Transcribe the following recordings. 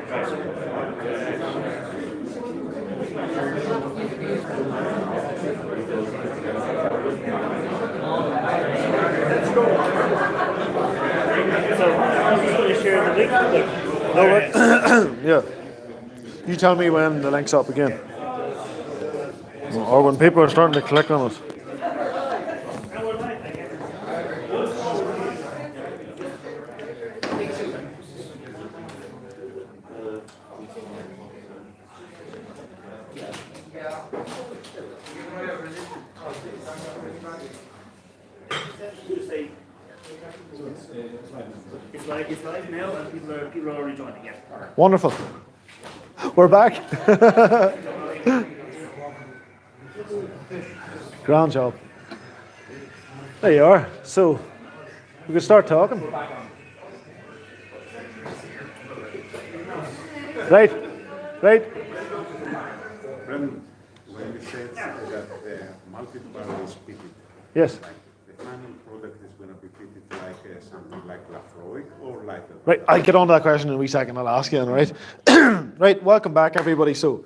Yeah. You tell me when the link's up again. Or when people are starting to click on it. It's live now, and people are already joining it. Wonderful. We're back. Grand job. There you are. So we can start talking. Right. When you said that the multi-barrel is pitted, Yes. the final product is going to be pitted like something like Lafroy or like a... Right, I'll get on to that question in a wee second. I'll ask you, all right? Right, welcome back, everybody. So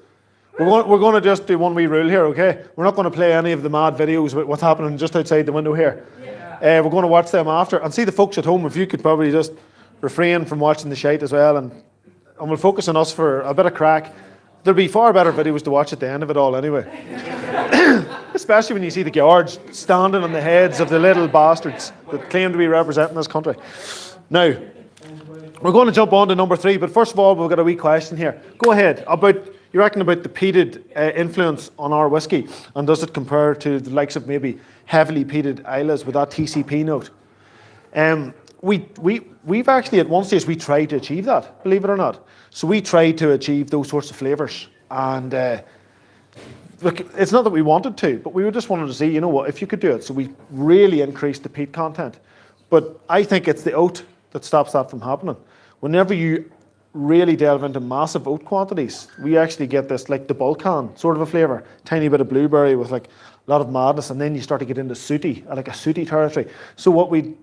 we're going to just do one wee rule here, okay? We're not going to play any of the mad videos with what's happening just outside the window here. We're going to watch them after. And see the folks at home, if you could probably just refrain from watching the shite as well, and we'll focus on us for a bit of crack. There'll be far better videos to watch at the end of it all anyway. Especially when you see the guards standing on the heads of the little bastards that claim to be representing this country. Now, we're going to jump on to number 3, but first of all, we've got a wee question here. Go ahead. You reckon about the peated influence on our whiskey, and does it compare to the likes of maybe heavily peated Islas with that TCP note? We've actually, at one stage, we tried to achieve that, believe it or not. So we tried to achieve those sorts of flavours. And look, it's not that we wanted to, but we just wanted to see, you know what, if you could do it. So we really increased the peat content. But I think it's the oat that stops that from happening. Whenever you really delve into massive oat quantities, we actually get this, like the Balkan sort of a flavour. Tiny bit of blueberry with like a lot of madness, and then you start to get into sooty, like a sooty territory. So what we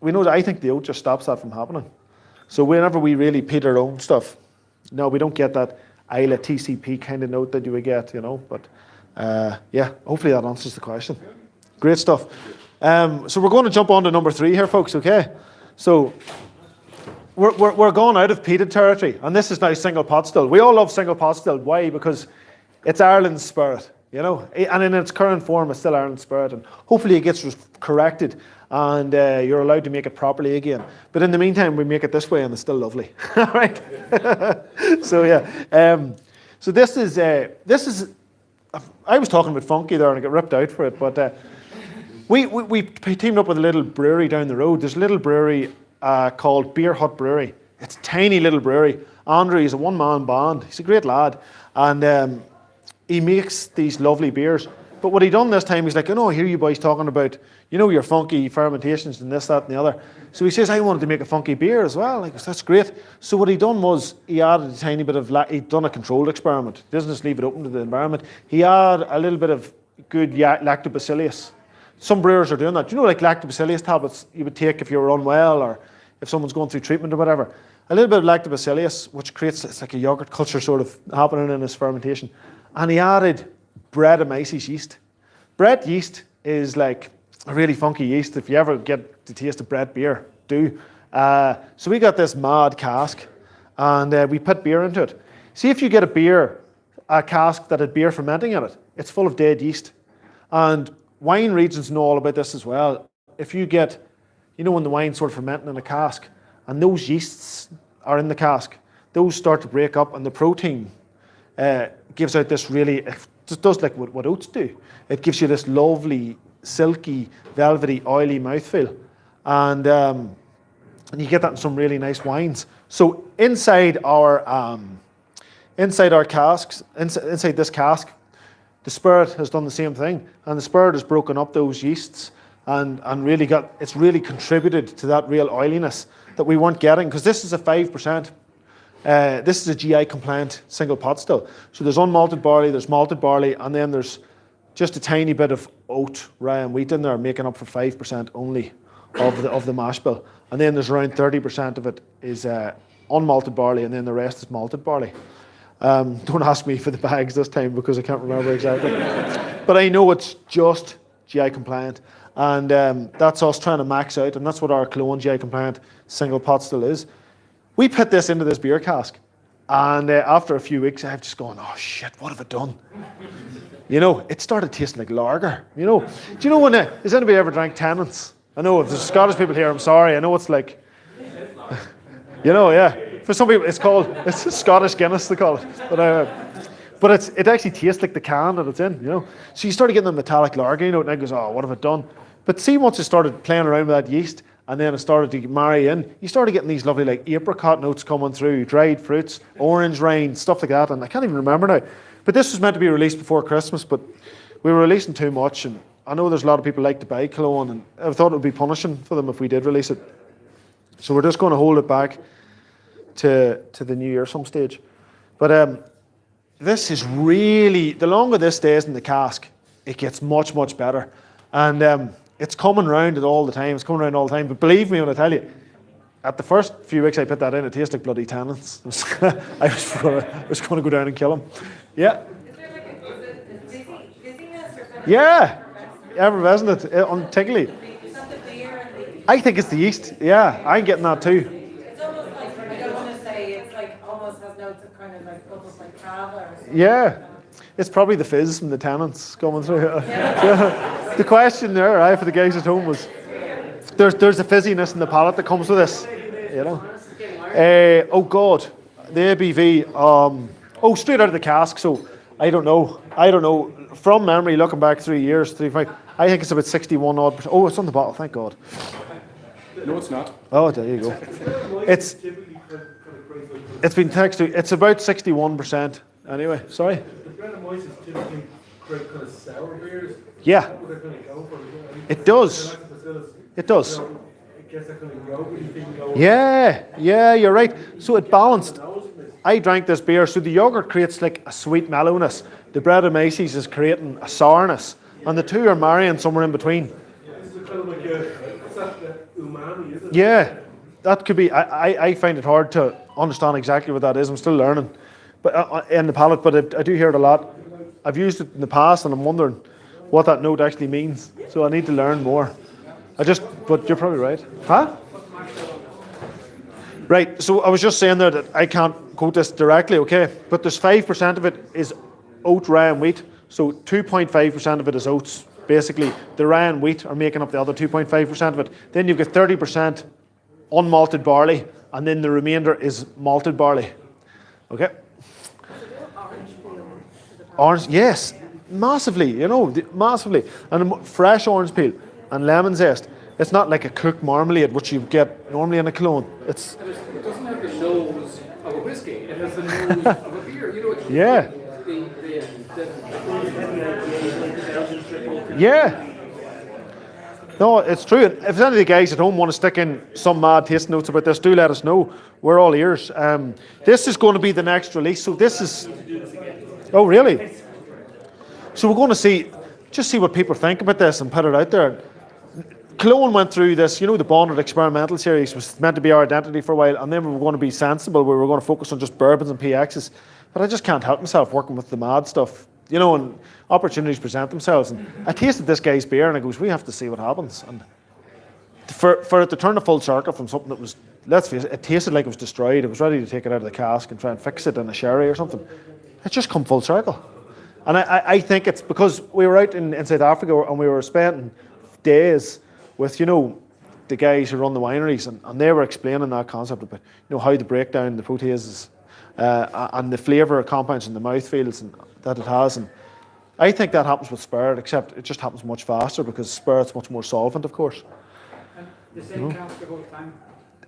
know that I think the oat just stops that from happening. So whenever we really peat our own stuff, no, we don't get that Isla TCP kind of note that you would get, you know. But yeah, hopefully that answers the question. Great stuff. So we're going to jump on to number 3 here, folks, okay? So we're going out of peated territory, and this is now single pot still. We all love single pot still. Why? Because it's Ireland's spirit, you know, and in its current form, it's still Ireland's spirit, and hopefully it gets corrected, and you're allowed to make it properly again. But in the meantime, we make it this way, and it's still lovely, right? So yeah, so this is. I was talking about funky there, and I got ripped out for it, but we teamed up with a little brewery down the road. There's a little brewery called Beer Hut Brewery. It's a tiny little brewery. Andrew is a one-man band. He's a great lad, and he makes these lovely beers. But what he done this time, he's like, I hear you boys talking about, your funky fermentations and this, that, and the other. So he says, I wanted to make a funky beer as well. Like, that's great. So what he done was, he added a tiny bit of, he'd done a controlled experiment. He doesn't just leave it open to the environment. He added a little bit of good lactobacillus. Some brewers are doing that. Like lactobacillus tablets you would take if you were unwell or if someone's going through treatment or whatever. A little bit of lactobacillus, which creates, it's like a yogurt culture sort of happening in his fermentation. And he added Brettanomyces yeast. Brett yeast is like a really funky yeast. If you ever get to taste a Brett beer, do. So we got this mad cask, and we put beer into it. See, if you get a cask that had beer fermenting in it, it's full of dead yeast. And wine regions know all about this as well. If you get, when the wine's sort of fermenting in a cask, and those yeasts are in the cask, those start to break up, and the protein gives out this really, it just does like what oats do. It gives you this lovely, silky, velvety, oily mouthfeel. And you get that in some really nice wines. So inside our casks, inside this cask, the spirit has done the same thing. And the spirit has broken up those yeasts and it's really contributed to that real oiliness that we weren't getting, because this is a 5%. This is a GI compliant single pot still. So there's unmalted barley, there's malted barley, and then there's just a tiny bit of oat, rye and wheat in there, making up for 5% only of the mash bill. And then there's around 30% of it is unmalted barley, and then the rest is malted barley. Don't ask me for the bags this time because I can't remember exactly. But I know it's just GI compliant. And that's us trying to max out, and that's what our Killowen GI compliant single pot still is. We put this into this beer cask, and after a few weeks, I've just gone, oh shit, what have I done? You know, it started tasting like lager. You know, do you know when, has anybody ever drank Tennent's? I know if there's Scottish people here, I'm sorry, I know it's like, you know, yeah. For some people, it's Scottish Guinness, they call it. But it actually tastes like the can that it's in, you know. So you started getting the metallic lager, you know, and I goes, oh, what have I done? But see, once I started playing around with that yeast, and then it started to marry in, you started getting these lovely like apricot notes coming through, dried fruits, orange rind, stuff like that, and I can't even remember now. But this was meant to be released before Christmas, but we were releasing too much, and I know there's a lot of people like to buy Killowen, and I thought it would be punishing for them if we did release it. So we're just going to hold it back to the new year some stage. But this is really, the longer this stays in the cask, it gets much, much better. And it's coming round it all the time. It's coming around all the time. But believe me when I tell you, at the first few weeks I put that in, it tastes like bloody Tennent's. I was going to go down and kill him. Yeah. Is there like fizziness or kind of Yeah. Effervescent, on tickly. is that the beer and I think it's the yeast. Yeah, I'm getting that too. it's almost like, I don't want to say, it's like almost has notes of kind of like almost like traveller or something. Yeah. It's probably the fizz from the Tennent's coming through. Yeah. The question there, for the guys at home was, there's a fizziness in the palate that comes with this, you know. Oh God, the ABV. Straight out of the cask. So I don't know. From memory, looking back 3 years, 35, I think it's about 61 odd percent. Oh, it's on the bottle. Thank God. No, it's not. Oh, there you go. It's been texted. It's about 61%. Anyway, sorry. The bread and mice is typically great kind of sour beers. Yeah, That's what they're kind of going for. it does. It does. It gets that kind of yogurt thing going. Yeah, you're right. So it balanced. I drank this beer, so the yogurt creates like a sweet mellowness. The bread and Macy's is creating a sourness, and the two are marrying somewhere in between. It's kind of like what's that umami, isn't it? Yeah, that could be. I find it hard to understand exactly what that is. I'm still learning, but in the palate. But I do hear it a lot. I've used it in the past, and I'm wondering what that note actually means. So I need to learn more. But you're probably right. Huh? Right, so I was just saying there that I can't quote this directly, okay? But there's 5% of it is oat, rye and wheat. So 2.5% of it is oats. Basically, the rye and wheat are making up the other 2.5% of it. Then you've got 30% unmalted barley, and then the remainder is malted barley. Okay? Orange, yes, massively, massively. And fresh orange peel and lemon zest. It's not like a cooked marmalade, which you get normally in a Killowen. It doesn't have the nose of a whiskey. It has the nose of a beer. You know, it's Yeah. Yeah. No, it's true. If any of the guys at home want to stick in some mad taste notes about this, do let us know. We're all ears. This is going to be the next release. So this is... Oh, really? So we're going to just see what people think about this and put it out there. Killowen went through this, the Bonded Experimental Series was meant to be our identity for a while, and then we were going to be sensible, we were going to focus on just bourbons and PXs. But I just can't help myself working with the mad stuff, and opportunities present themselves. And I tasted this guy's beer, and I goes, we have to see what happens. And for it to turn a full circle from something that was, let's face it, it tasted like it was destroyed. It was ready to take it out of the cask and try and fix it in a sherry or something. It just come full circle. And I think it's because we were out in South Africa and we were spending days with, the guys who run the wineries, and they were explaining that concept about, how to break down the proteases and the flavour of compounds in the mouthfeels and that it has. And I think that happens with spirit, except it just happens much faster because spirit's much more solvent, of course. And the same cask the whole time?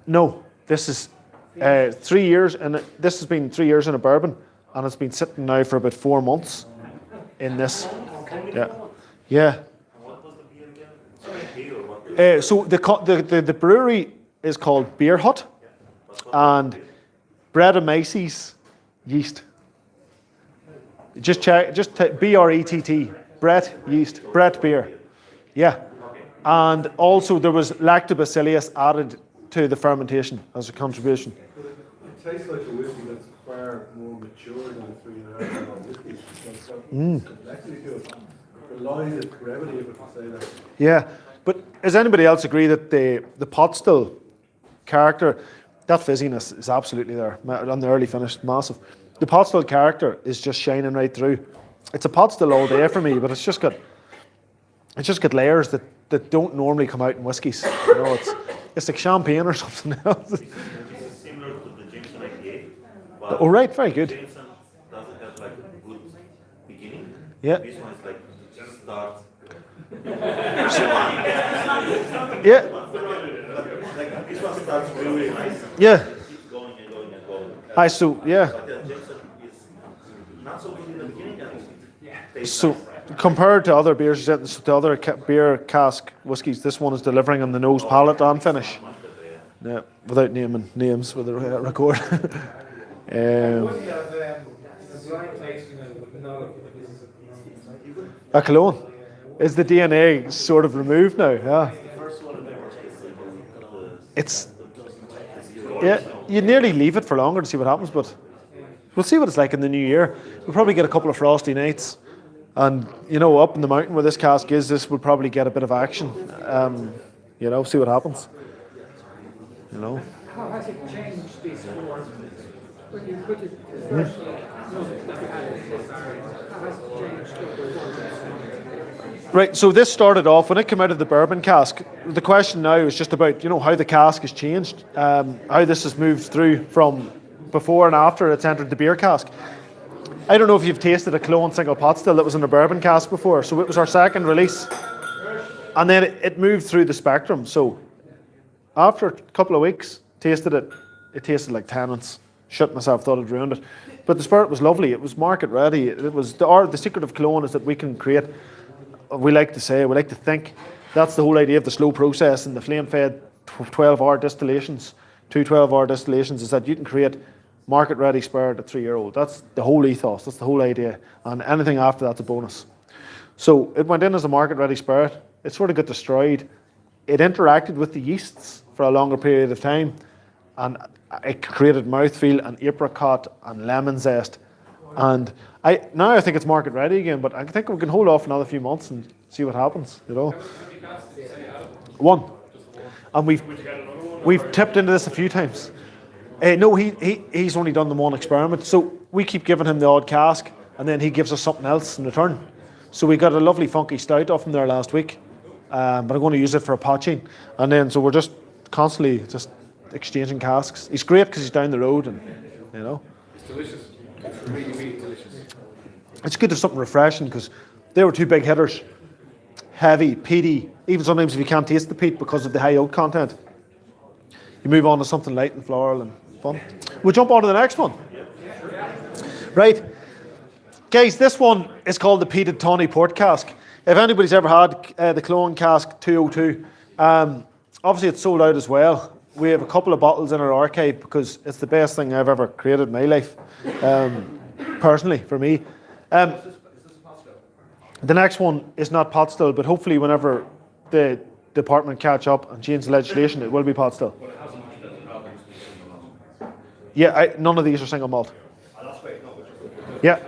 No, this is 3 years, and this has been 3 years in a bourbon, and it's been sitting now for about 4 months in this. Yeah. So the brewery is called Beer Hut, and Bread and Macy's yeast. Just check, BRETT, Brett yeast, Brett beer. Yeah, and also there was lactobacillus added to the fermentation as a contribution. tastes like a whiskey that's far more mature than a 3.5-year-old whiskey. It's got complexity to it. The line is brevity, if I can say that. Yeah, but does anybody else agree that the pot still character, that fizziness is absolutely there on the early finish, massive. The pot still character is just shining right through. It's a pot still all day for me, but it's just got layers that don't normally come out in whiskies. You know, it's like champagne or something else. It's similar to the Jameson IPA. But Oh right, very good. Jameson doesn't have like a good beginning. Yeah. This one is like just start. Yeah, Like this one starts really nice. yeah. Keeps going and going and going. Yeah. But the Jameson is not so good in the beginning and it tastes So compared to other beers, to other beer cask whiskies, this one is delivering on the nose, palate, and finish. Yeah, without naming names with a record. A Killowen. Is the DNA sort of removed now? Yeah. It's you nearly leave it for longer to see what happens, but we'll see what it's like in the new year. We'll probably get a couple of frosty nights, and you know, up in the mountain where this cask is, this will probably get a bit of action. You know, see what happens. You know. How has it changed these four? When you put it first, how has it changed over 4 years? Right, so this started off, when it came out of the bourbon cask, the question now is just about, you know, how the cask has changed, how this has moved through from before and after it's entered the beer cask. I don't know if you've tasted a Killowen single pot still that was in a bourbon cask before, so it was our second release. And then it moved through the spectrum, so after a couple of weeks, tasted it, it tasted like Tennant's. Shit myself, thought I'd ruined it. But the spirit was lovely, it was market ready. It was the secret of Killowen is that we can create, we like to say, we like to think, that's the whole idea of the slow process and the flame-fed 12-hour distillations, 2 12-hour distillations, is that you can create market-ready spirit at 3-year-old. That's the whole ethos, that's the whole idea. And anything after that's a bonus. So it went in as a market-ready spirit. It sort of got destroyed. It interacted with the yeasts for a longer period of time. And it created mouthfeel and apricot and lemon zest. And I think it's market ready again, but I think we can hold off another few months and see what happens, you know. One. And we've tipped into this a few times. No, he's only done the one experiment. So we keep giving him the odd cask and then he gives us something else in return. So we got a lovely funky stout off him there last week. But I'm going to use it for a potching. And then so we're just constantly just exchanging casks. He's great because he's down the road, and you know. It's delicious. It's really, really delicious. It's good to have something refreshing because they were 2 big hitters. Heavy, peaty. Even sometimes if you can't taste the peat because of the high oat content, you move on to something light and floral and fun. We'll jump on to the next one. Right. Guys, this one is called the Peated Tawny Port Cask. If anybody's ever had the Killowen Cask 202, obviously it's sold out as well. We have a couple of bottles in our archive because it's the best thing I've ever created in my life, personally, for me. The next one is not pot still, but hopefully whenever the department catch up and change the legislation, it will be pot still. Yeah, none of these are single malt. Yeah.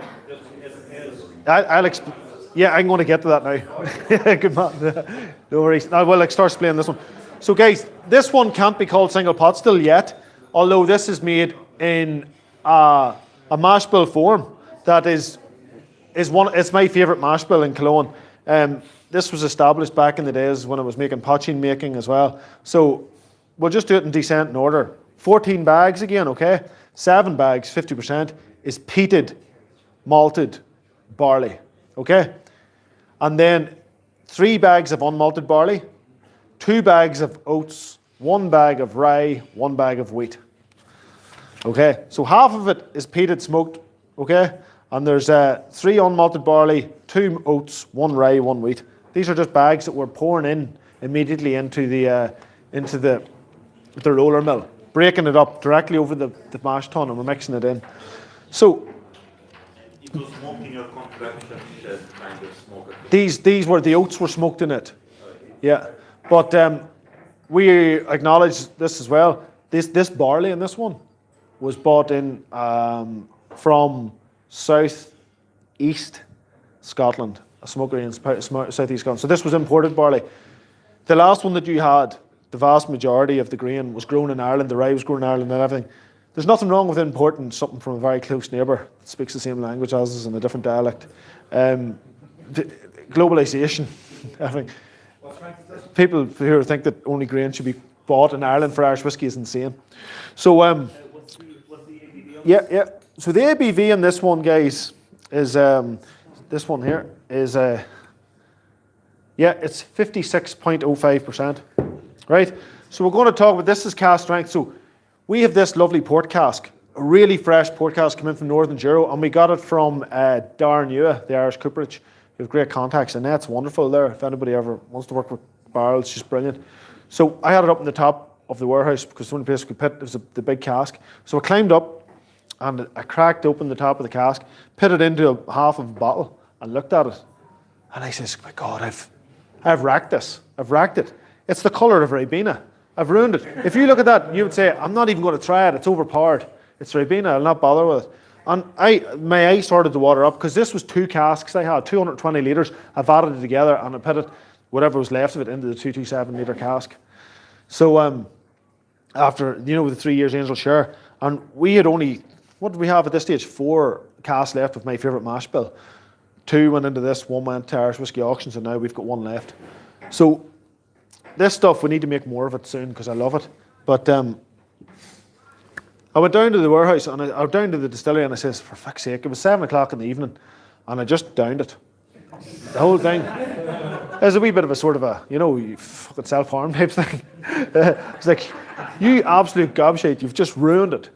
Yeah, I'm going to get to that now. Good man. No worries. I will start explaining this one. So guys, this one can't be called single pot still yet, although this is made in a mash bill form that is it's my favourite mash bill in Killowen. This was established back in the days when I was making potching making as well. So we'll just do it in descent order. 14 bags again, okay? 7 bags, 50%, is peated, malted barley, okay? And then 3 bags of unmalted barley, 2 bags of oats, 1 bag of rye, 1 bag of wheat. Okay, so half of it is peated smoked, okay? And there's 3 unmalted barley, 2 oats, 1 rye, 1 wheat. These are just bags that we're pouring in immediately into the roller mill, breaking it up directly over the mash tun, and we're mixing it in. So It was smoked in your contraction shed, kind of smoke. these were the oats were smoked in it. Yeah. But we acknowledge this as well. This barley in this one was bought in from south-east Scotland, a smokery in south-east Scotland. So this was imported barley. The last one that you had, the vast majority of the grain was grown in Ireland, the rye was grown in Ireland and everything. There's nothing wrong with importing something from a very close neighbour that speaks the same language as us in a different dialect. Globalisation, I think. People who think that only grain should be bought in Ireland for Irish whiskey is insane. So, What's the ABV on this? yeah. So the ABV in this one, guys, is this one here is it's 56.05%, right? So we're going to talk about, this is cask strength. So we have this lovely port cask, a really fresh port cask coming from Northern Douro, and we got it from Darren Ewa, the Irish cooperage. We have great contacts, and that's wonderful there. If anybody ever wants to work with barrels, she's brilliant. So I had it up in the top of the warehouse because the only place we could pit it was the big cask. So I climbed up and I cracked open the top of the cask, put it into half of a bottle and looked at it. And I says, my God, I've racked this. I've racked it. It's the colour of Ribena. I've ruined it. If you look at that, you would say, I'm not even going to try it. It's overpowered. It's Ribena. I'll not bother with it. And my eye started to water up because this was 2 casks I had, 220 litres. I've added it together and I put it, whatever was left of it, into the 227 litre cask. So after, the 3 years Angel Share, and we had only, what did we have at this stage? 4 casks left with my favourite mash bill. 2 went into this, 1 went to Irish Whiskey Auctions, and now we've got 1 left. So this stuff, we need to make more of it soon because I love it. But I went down to the warehouse and I went down to the distillery and I says, for fuck's sake, it was 7 o'clock in the evening and I just downed it. The whole thing. There's a wee bit of a sort of a, you fucking self-harm type thing. It's like, you absolute gobshite, you've just ruined it.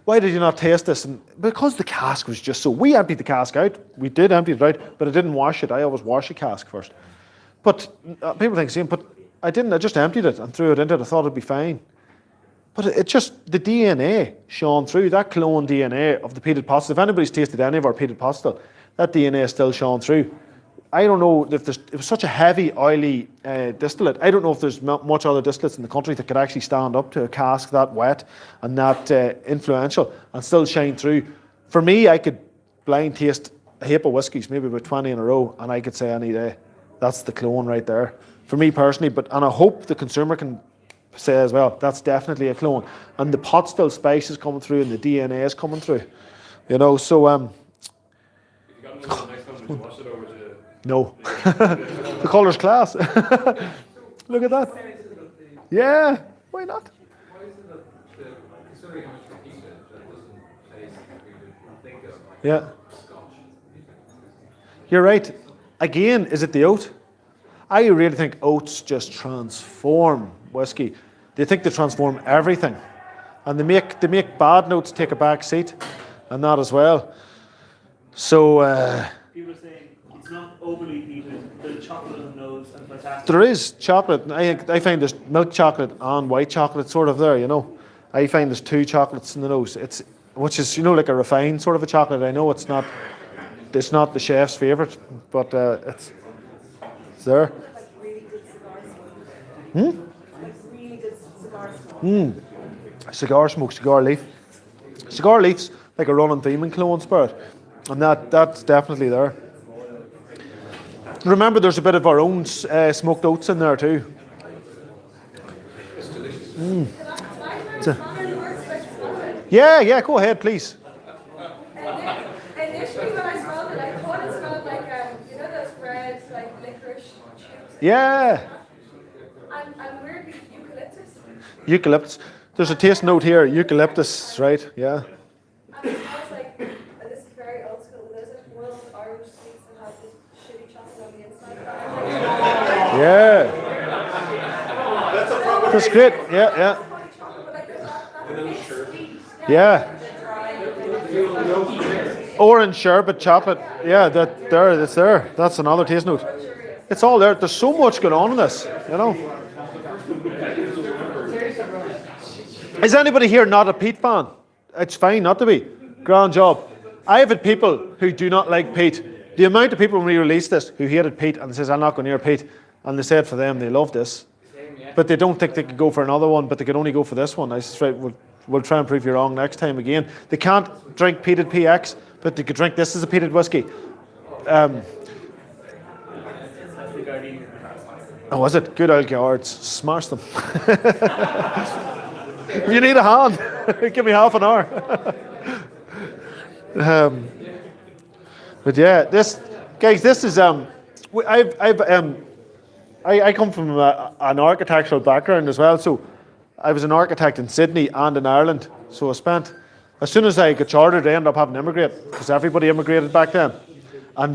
Why did you not taste this? And because the cask was just so, we emptied the cask out. We did empty it out, but I didn't wash it. I always wash a cask first. But people think the same, but I didn't. I just emptied it and threw it into it. I thought it'd be fine. But it just, the DNA shone through, that Killowen DNA of the peated pot still. If anybody's tasted any of our peated pot still, that DNA still shone through. I don't know if it was such a heavy, oily distillate. I don't know if there's much other distillates in the country that could actually stand up to a cask that wet and that influential and still shine through. For me, I could blind taste a heap of whiskies, maybe about 20 in a row, and I could say any day, that's the Killowen right there. For me personally, and I hope the consumer can say as well, that's definitely a Killowen. And the pot still spice is coming through and the DNA is coming through. So If you got another one next time, would you wash it over to... no. The colour's class. Look at that. Yeah, why not? Why is it that, considering how much repeat that doesn't taste like we would think of, like Yeah. Scotch? You're right. Again, is it the oat? I really think oats just transform whiskey. They think they transform everything. And they make bad notes take a back seat and that as well. So People are saying it's not overly peated. There's chocolate on the nose and fantastic. there is chocolate. I find there's milk chocolate and white chocolate sort of there, I find there's 2 chocolates in the nose. Which is, like a refined sort of a chocolate. I know it's not the chef's favourite, but it's there. Like really good cigar smoke. Like really good cigar smoke. Cigar smoke, cigar leaf. Cigar leaf's like a running theme in Killowen Spirit, and that's definitely there. Remember, there's a bit of our own smoked oats in there too. It's delicious. Yeah, go ahead, please. Initially, when I smelled it, I thought it smelled like, those red, like licorice tubes. Yeah, And weirdly, eucalyptus. eucalyptus. There's a taste note here, eucalyptus, right? Yeah. And it smells like, this is very old school, but there's like boiled Irish sweets that have this shitty chocolate on the inside. Yeah. That's great. Yeah. Yeah. Orange sherbet chocolate. Yeah, that's there. That's another taste note. It's all there. There's so much going on in this, Is anybody here not a peat fan? It's fine not to be. Grand job. I have had people who do not like peat. The amount of people when we released this who hated peat and says, I'm not going near peat, and they said for them they love this. But they don't think they could go for another one, but they could only go for this one. I said, right, well, we'll try and prove you wrong next time again. They can't drink peated PX, but they could drink this as a peated whiskey. Oh, was it? Good old guards. Smash them. You need a hand. Give me half an hour. But yeah, this is I come from an architectural background as well. So I was an architect in Sydney and in Ireland. So I spent, as soon as I got chartered, I ended up having to immigrate because everybody immigrated back then. And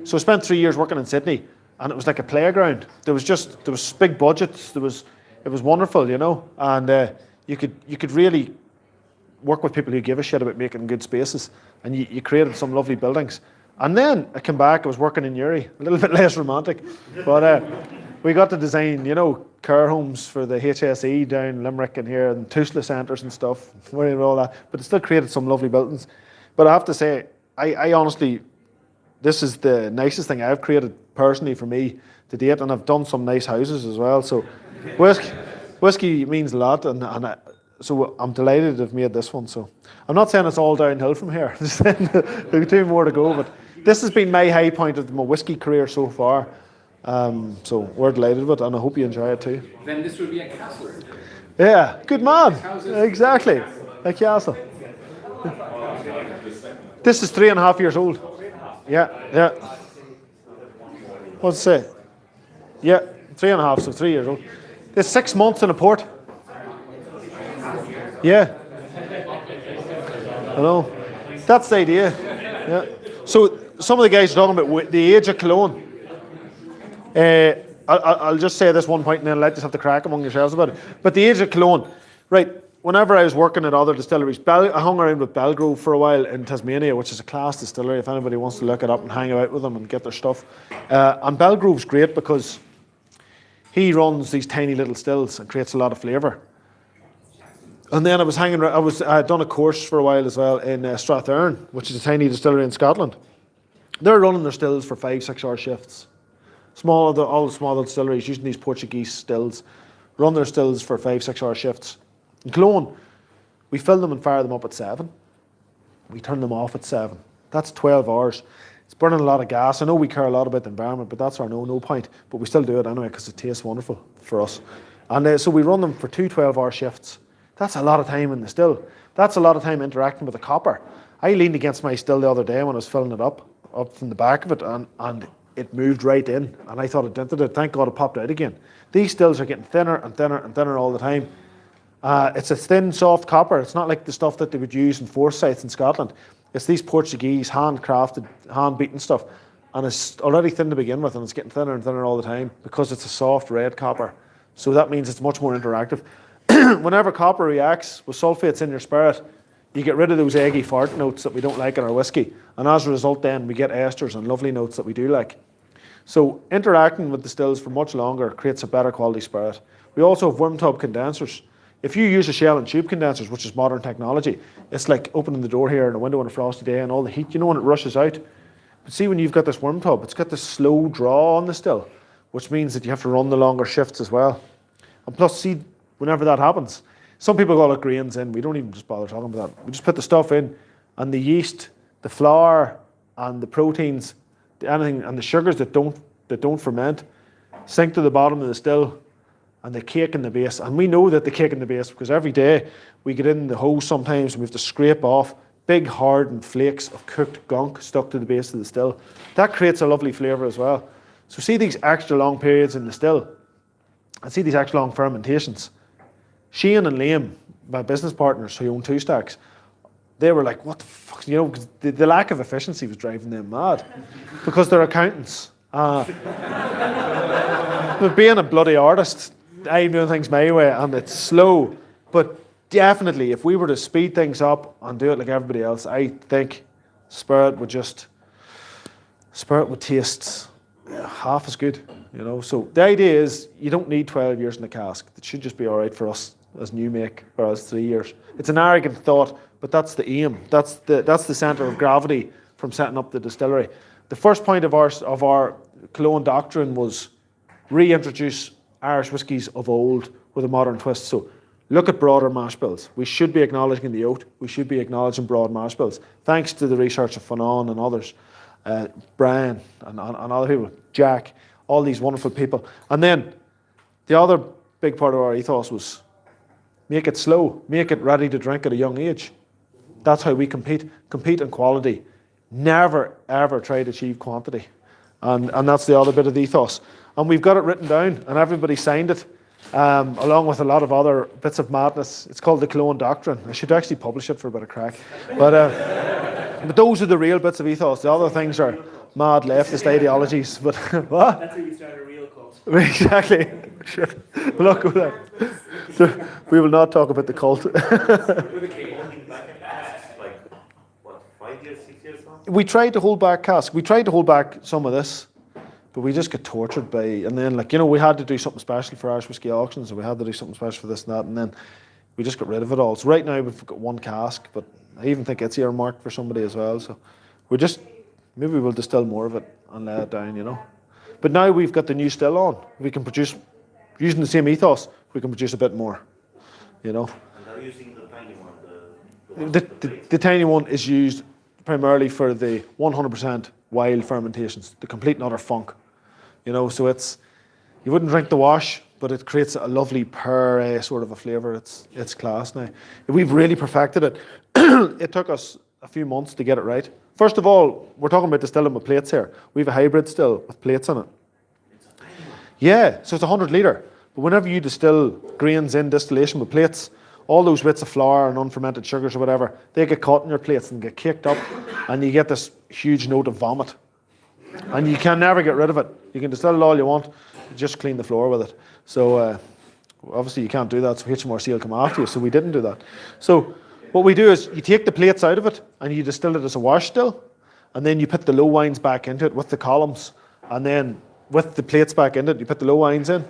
so I spent 3 years working in Sydney, and it was like a playground. There was big budgets. It was wonderful, you know, and you could really work with people who give a shit about making good spaces, and you created some lovely buildings. And then I came back. I was working in Uri, a little bit less romantic, but we got to design, you know, care homes for the HSE down Limerick and here, and Tusla centres and stuff, and all that. But it still created some lovely buildings. But I have to say, I honestly, this is the nicest thing I've created personally for me to date, and I've done some nice houses as well. So whiskey means a lot, so I'm delighted to have made this one. So I'm not saying it's all downhill from here. There's 2 more to go, but this has been my high point of my whiskey career so far. So we're delighted with it, and I hope you enjoy it too. Then this would be a castle. Yeah, good man. Houses. Exactly, a castle. This is 3.5 years old. Yeah. What's it say? Yeah, 3.5, so 3 years old. It's 6 months in a port. Yeah. I know. That's the idea. Yeah. So some of the guys are talking about the age of Killowen. I'll just say this one point and then let you have the crack among yourselves about it. But the age of Killowen, right? Whenever I was working at other distilleries, I hung around with Belgrove for a while in Tasmania, which is a class distillery. If anybody wants to look it up and hang out with them and get their stuff, and Belgrove's great because he runs these tiny little stills and creates a lot of flavour. And then I was hanging around. I had done a course for a while as well in Strathearn, which is a tiny distillery in Scotland. They're running their stills for 5-6 hour shifts. All the smaller distilleries using these Portuguese stills run their stills for 5-6 hour shifts. In Killowen, we fill them and fire them up at 7. We turn them off at 7. That's 12 hours. It's burning a lot of gas. I know we care a lot about the environment, but that's our no point. But we still do it anyway because it tastes wonderful for us. And so we run them for 2 12-hour shifts. That's a lot of time in the still. That's a lot of time interacting with the copper. I leaned against my still the other day when I was filling it up from the back of it, and it moved right in. And I thought it dented it. Thank God it popped out again. These stills are getting thinner and thinner and thinner all the time. It's a thin, soft copper. It's not like the stuff that they would use in Forsyths in Scotland. It's these Portuguese, handcrafted, hand-beaten stuff. And it's already thin to begin with, and it's getting thinner and thinner all the time because it's a soft red copper. So that means it's much more interactive. Whenever copper reacts with sulfates in your spirit, you get rid of those eggy fart notes that we don't like in our whiskey. And as a result then, we get esters and lovely notes that we do like. So interacting with the stills for much longer creates a better quality spirit. We also have worm tub condensers. If you use a shell and tube condensers, which is modern technology, it's like opening the door here in a window on a frosty day and all the heat, you know, when it rushes out. But see, when you've got this worm tub, it's got this slow draw on the still, which means that you have to run the longer shifts as well. And plus, see, whenever that happens, some people call it grains in. We don't even just bother talking about that. We just put the stuff in, and the yeast, the flour, and the proteins, anything, and the sugars that don't ferment, sink to the bottom of the still, and the cake in the base. And we know that the cake in the base because every day we get in the hose sometimes and we have to scrape off big hardened flakes of cooked gunk stuck to the base of the still. That creates a lovely flavour as well. So see these extra long periods in the still, and see these extra long fermentations. Shane and Liam, my business partners who own Two Stacks, they were like, what the fuck, you know, the lack of efficiency was driving them mad because they're accountants. But being a bloody artist, I'm doing things my way and it's slow. But definitely, if we were to speed things up and do it like everybody else, I think spirit would taste half as good, you know. So the idea is you don't need 12 years in the cask. It should just be all right for us as new make, or as 3 years. It's an arrogant thought, but that's the aim. That's the centre of gravity from setting up the distillery. The first point of our Killowen doctrine was reintroduce Irish whiskies of old with a modern twist. So look at broader mash bills. We should be acknowledging the oat. We should be acknowledging broad mash bills. Thanks to the research of Fanon and others, Brian and other people, Jack, all these wonderful people. And then the other big part of our ethos was make it slow, make it ready to drink at a young age. That's how we compete. Compete in quality. Never, ever try to achieve quantity. And that's the other bit of the ethos. And we've got it written down, and everybody signed it, along with a lot of other bits of madness. It's called the Killowen Doctrine. I should actually publish it for a bit of crack. But those are the real bits of ethos. The other things are mad leftist ideologies. But what? That's how you start a real cult. Exactly. We'll not go there. So we will not talk about the cult. Holding back casks, like, what, 5 years, 6 years now? We tried to hold back cask. We tried to hold back some of this, but we just got tortured by. And then, like, you know, we had to do something special for Irish whiskey auctions, and we had to do something special for this and that, and then we just got rid of it all. So right now we've got one cask, but I even think it's earmarked for somebody as well. So we're just maybe we'll distill more of it and lay it down, you know. But now we've got the new still on. We can produce using the same ethos. We can produce a bit more, you know. And they're using the tiny one, the one with the plates. The tiny one is used primarily for the 100% wild fermentations, the complete and utter funk. You know, so it's, you wouldn't drink the wash, but it creates a lovely pear sort of a flavour. It's class now. We've really perfected it. It took us a few months to get it right. First of all, we're talking about distilling with plates here. We have a hybrid still with plates in it. Yeah, so it's 100 litre. But whenever you distill grains in distillation with plates, all those bits of flour and unfermented sugars or whatever, they get caught in your plates and get caked up, and you get this huge note of vomit. And you can never get rid of it. You can distill it all you want, just clean the floor with it. So obviously you can't do that, so HMRC will come after you, so we didn't do that. So what we do is you take the plates out of it and you distill it as a wash still, and then you put the low wines back into it with the columns, and then with the plates back into it, you put the low wines in,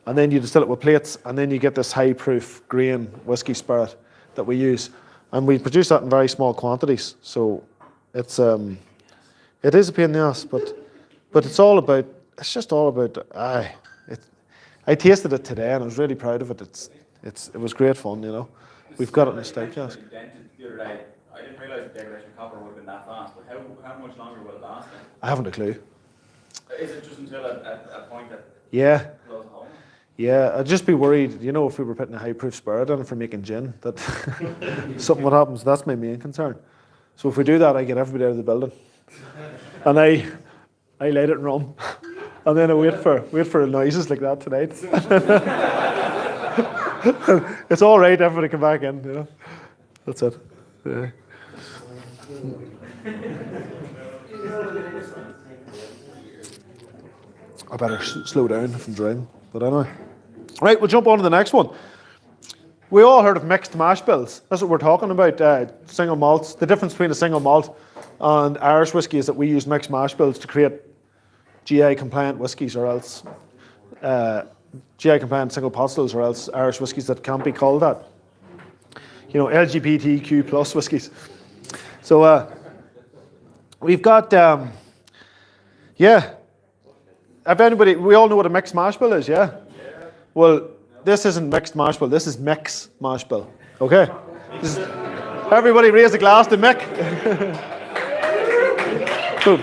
and then you distill it with plates, and then you get this high proof grain whiskey spirit that we use. And we produce that in very small quantities. So it's it is a pain in the ass, but it's all about, it's just all about, I tasted it today and I was really proud of it. It was great fun, you know. We've got it in a stout cask. The other day, I didn't realise the degradation of copper would have been that fast, but how much longer will it last then? I haven't a clue. Is it just until a point that Yeah. blows a hole? Yeah, I'd just be worried, you know, if we were putting a high proof spirit in it for making gin, that something would happen. So that's my main concern. So if we do that, I get everybody out of the building. And I light it and run. And then I wait for noises like that tonight. It's all right, everybody come back in, you know. That's it. Yeah. I better slow down if I'm driving. But anyway. Right, we'll jump on to the next one. We all heard of mixed mash bills. That's what we're talking about, single malts. The difference between a single malt and Irish whiskey is that we use mixed mash bills to create GI compliant whiskies, or else GI compliant single pot stills, or else Irish whiskies that can't be called that. You know, LGBTQ plus whiskies. So we've got, yeah. If anybody, we all know what a mixed mash bill is, yeah? Well, this isn't mixed mash bill, this is mix mash bill, okay? Everybody raise a glass to Mick. So,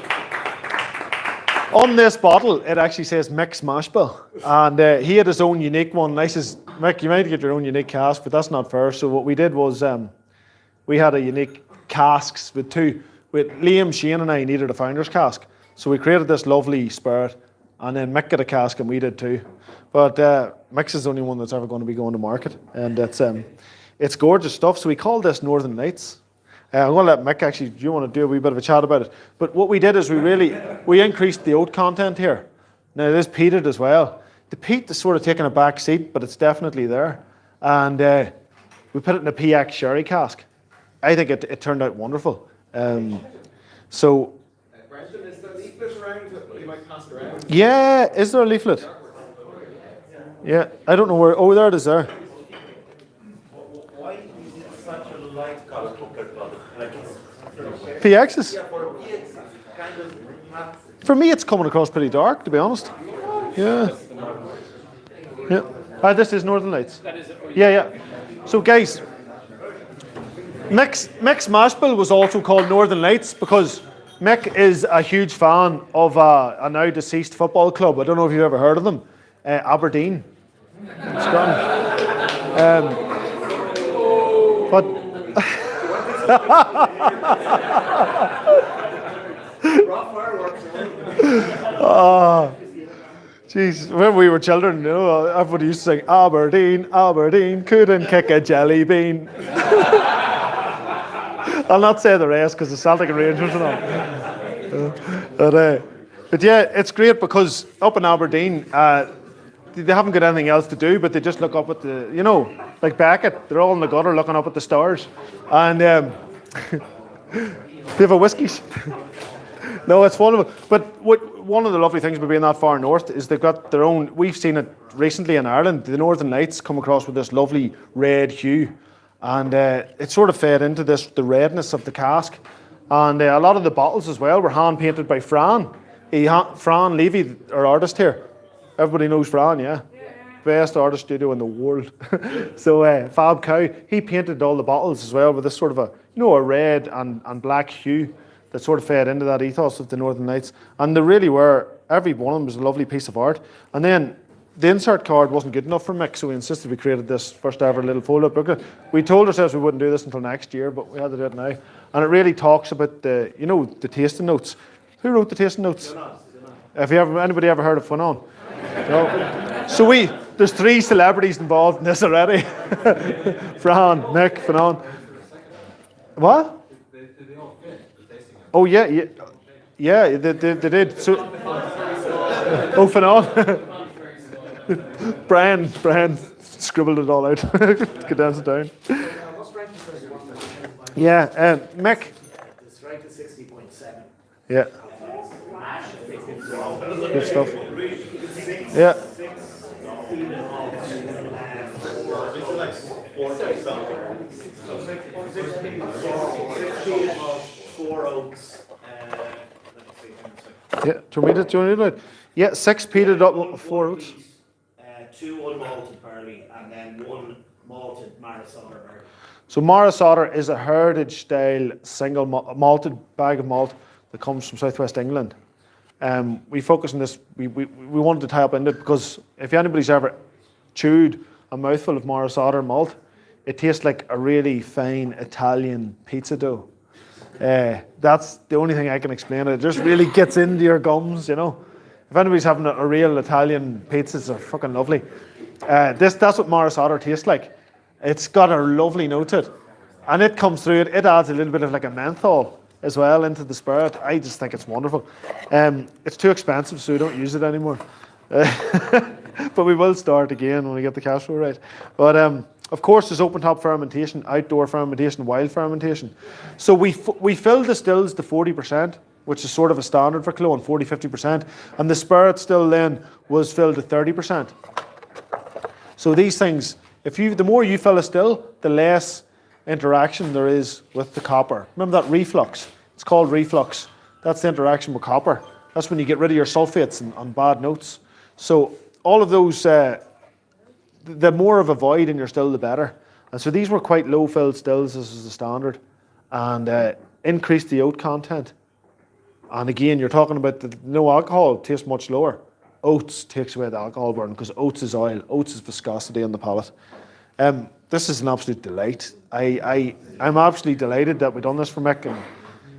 on this bottle, it actually says mix mash bill. And he had his own unique one. And I says, Mick, you might get your own unique cask, but that's not fair. So what we did was, we had a unique casks with two. With Liam, Shane and I needed a founder's cask. So we created this lovely spirit. And then Mick got a cask and we did too. But Mick's is the only one that's ever going to be going to market. And it's gorgeous stuff. So we called this Northern Lights. I'm going to let Mick actually, do you want to do a wee bit of a chat about it? But what we did is we increased the oat content here. Now it is peated as well. The peat is sort of taking a back seat, but it's definitely there. And we put it in a PX sherry cask. I think it turned out wonderful. So... Brendan, is there a leaflet around that you might pass it around? Yeah, is there a leaflet? Yeah, I don't know where. Oh, there it is there. Why is it such a light color compared to other? Like it's PXs? yeah, for me it's kind of not. For me, it's coming across pretty dark, to be honest. Yeah. Yeah. This is Northern Lights. That is it. Yeah, yeah. So guys, Mick's mash bill was also called Northern Lights because Mick is a huge fan of a now deceased football club. I don't know if you've ever heard of them, Aberdeen. It's gone. But jeez, when we were children, you know, everybody used to sing Aberdeen, Aberdeen, couldn't kick a jelly bean. I'll not say the rest because the Celtic and Rangers and all. But yeah, it's great because up in Aberdeen, they haven't got anything else to do, but they just look up at the, you know, like Beckett, they're all in the gutter looking up at the stars. And they have a whiskey. No, it's wonderful. But one of the lovely things about being that far north is they've got their own, we've seen it recently in Ireland, the Northern Lights come across with this lovely red hue. And it sort of fed into the redness of the cask. And a lot of the bottles as well were hand painted by Fran. Fran Levy, our artist here. Everybody knows Fran, yeah? Best artist studio in the world. So Fab Cow, he painted all the bottles as well with this sort of a, you know, a red and black hue that sort of fed into that ethos of the Northern Lights. And they really were, every one of them was a lovely piece of art. And then the insert card wasn't good enough for Mick, so we insisted we created this first ever little fold-up booklet. We told ourselves we wouldn't do this until next year, but we had to do it now. And it really talks about the, you know, the tasting notes. Who wrote the tasting notes? Have anybody ever heard of Fanon? No. So there's 3 celebrities involved in this already. Fran, Mick, Fanon. What? Oh yeah, they did. So, oh, Fanon. Brian scribbled it all out. Condensed it down. Yeah, Mick. The strike is 60.7. Yeah. Good stuff. Yeah. Four oaks. Yeah, do you want me to do it? Yeah, 6 peated up, 4 oats. 2 unmalted barley, and then 1 malted Maris Otter barley. So Maris Otter is a heritage style single malted bag of malt that comes from southwest England. We focus on this, we wanted to tie up in it because if anybody's ever chewed a mouthful of Maris Otter malt, it tastes like a really fine Italian pizza dough. That's the only thing I can explain. It just really gets into your gums, you know. If anybody's having a real Italian pizzas, are fucking lovely. That's what Maris Otter tastes like. It's got a lovely note to it. And it comes through it. It adds a little bit of like a menthol as well into the spirit. I just think it's wonderful. It's too expensive, so we don't use it anymore. But we will start again when we get the cash flow right. But of course, there's open top fermentation, outdoor fermentation, wild fermentation. So we fill the stills to 40%, which is sort of a standard for Killowen, 40-50%. And the spirit still then was filled to 30%. So these things, the more you fill a still, the less interaction there is with the copper. Remember that reflux? It's called reflux. That's the interaction with copper. That's when you get rid of your sulfates and bad notes. So all of those, the more of a void in your still, the better. And so these were quite low filled stills, this is the standard, and increased the oat content. And again, you're talking about the no alcohol, tastes much lower. Oats takes away the alcohol burn because oats is oil, oats is viscosity on the palate. This is an absolute delight. I'm absolutely delighted that we've done this for Mick and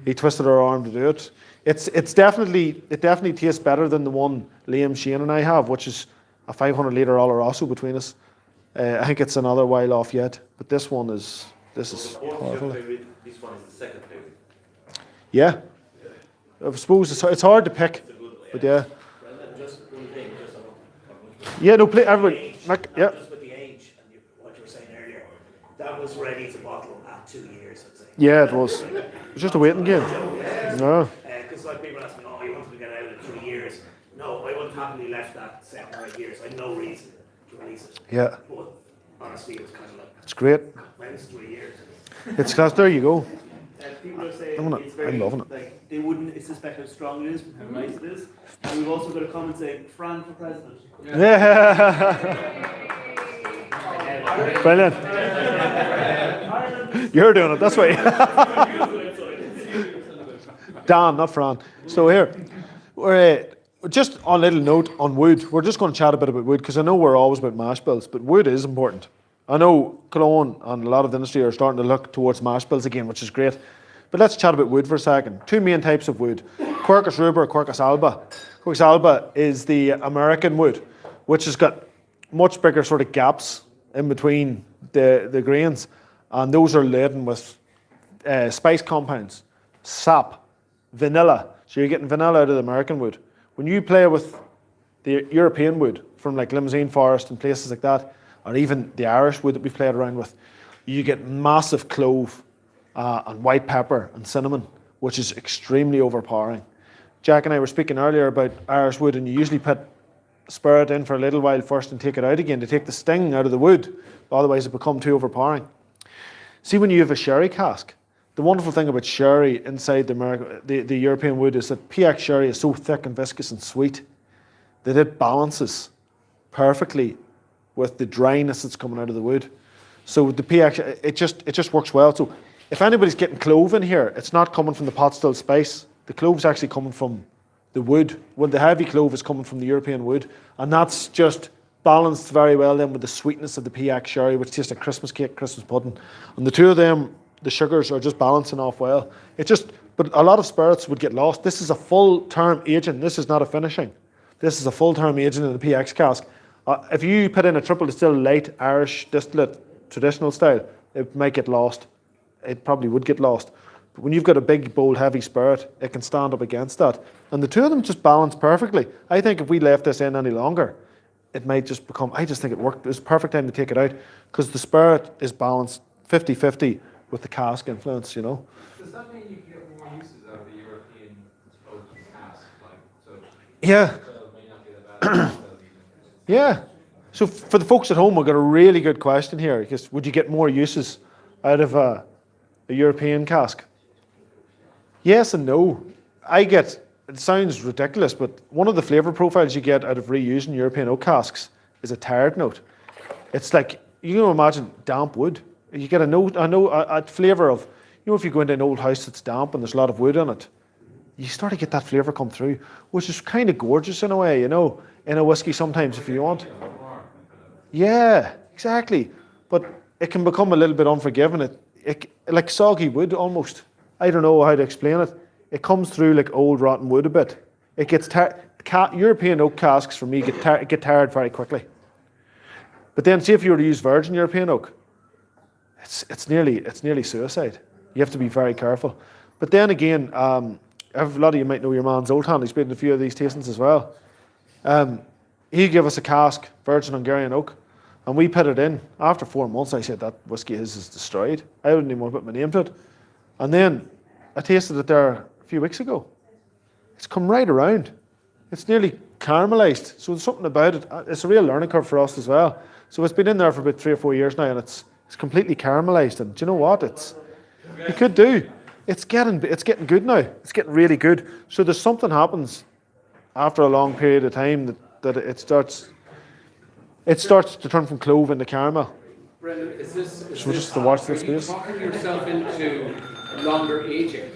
he twisted our arm to do it. It definitely tastes better than the one Liam, Shane and I have, which is a 500 litre Oloroso between us. I think it's another while off yet, but this is powerful. This one is the second favorite. Yeah, I suppose it's hard to pick, but yeah. Well, then just one thing, Yeah, no, everybody. Mick, yeah. just with the age and what you were saying earlier, that was ready to bottle at 2 years, I'd say. Yeah, it was. It was just a waiting game. No. Because like people ask me, oh, you wanted to get out in 3 years. No, I wouldn't happily left that 7 or 8 years. I had no reason to release it. Yeah. But honestly, it was kind of like, It's great. minus 3 years. It's class. There you go. People are saying it's I'm very, loving it. like, they wouldn't suspect how strong it is from how nice it is. And we've also got a comment saying, Fran for president. Yeah. Brilliant. You're doing it, that's why. Dan, not Fran. So here, we're just on a little note on wood. We're just going to chat a bit about wood because I know we're always about mash bills, but wood is important. I know Killowen and a lot of the industry are starting to look towards mash bills again, which is great. But let's chat about wood for a second. Two main types of wood: Quercus rubra, Quercus alba. Quercus alba is the American wood, which has got much bigger sort of gaps in between the grains, and those are laden with spice compounds, sap, vanilla. So you're getting vanilla out of the American wood. When you play with the European wood from like Limousine Forest and places like that, or even the Irish wood that we've played around with, you get massive clove and white pepper and cinnamon, which is extremely overpowering. Jack and I were speaking earlier about Irish wood, and you usually put spirit in for a little while first and take it out again to take the sting out of the wood, otherwise it becomes too overpowering. See, when you have a sherry cask, the wonderful thing about sherry inside the European wood is that PX sherry is so thick and viscous and sweet that it balances perfectly with the dryness that's coming out of the wood. So the PX, it just works well. So if anybody's getting clove in here, it's not coming from the pot still spice. The clove's actually coming from the wood. Well, the heavy clove is coming from the European wood, and that's just balanced very well then with the sweetness of the PX sherry, which tastes like Christmas cake, Christmas pudding. And the two of them, the sugars are just balancing off well. But a lot of spirits would get lost. This is a full-term aging. This is not a finishing. This is a full-term aging in the PX cask. If you put in a triple distilled light Irish distillate traditional style, it might get lost. It probably would get lost. But when you've got a big, bold, heavy spirit, it can stand up against that. And the two of them just balance perfectly. I think if we left this in any longer, it might just become, I just think it worked. It was the perfect time to take it out because the spirit is balanced 50-50 with the cask influence, you know. Does that mean you get more uses out of the European cask? Yeah. Yeah. So for the folks at home, we've got a really good question here because would you get more uses out of a European cask? Yes and no. It sounds ridiculous, but one of the flavour profiles you get out of reusing European oak casks is a tired note. It's like, you can imagine damp wood. You get a flavour of, if you go into an old house that's damp and there's a lot of wood in it, you start to get that flavour come through, which is kind of gorgeous in a way, in a whiskey sometimes if you want. Yeah, exactly. But it can become a little bit unforgiving. It like soggy wood almost. I don't know how to explain it. It comes through like old rotten wood a bit. It gets European oak casks for me get tired very quickly. But then see if you were to use virgin European oak, it's nearly suicide. You have to be very careful. But then again, a lot of you might know your man's Old Hand. He's been in a few of these tastings as well. He gave us a cask, virgin Hungarian oak, and we put it in. After 4 months, I said, that whiskey is destroyed. I wouldn't even want to put my name to it. And then I tasted it there a few weeks ago. It's come right around. It's nearly caramelized. So there's something about it. It's a real learning curve for us as well. So it's been in there for about 3 or 4 years now, and it's completely caramelized. And do you know what? It could do. It's getting good now. It's getting really good. So there's something happens after a long period of time that it starts to turn from clove into caramel. Brendan, is this just to watch this are you space. talking yourself into longer aging?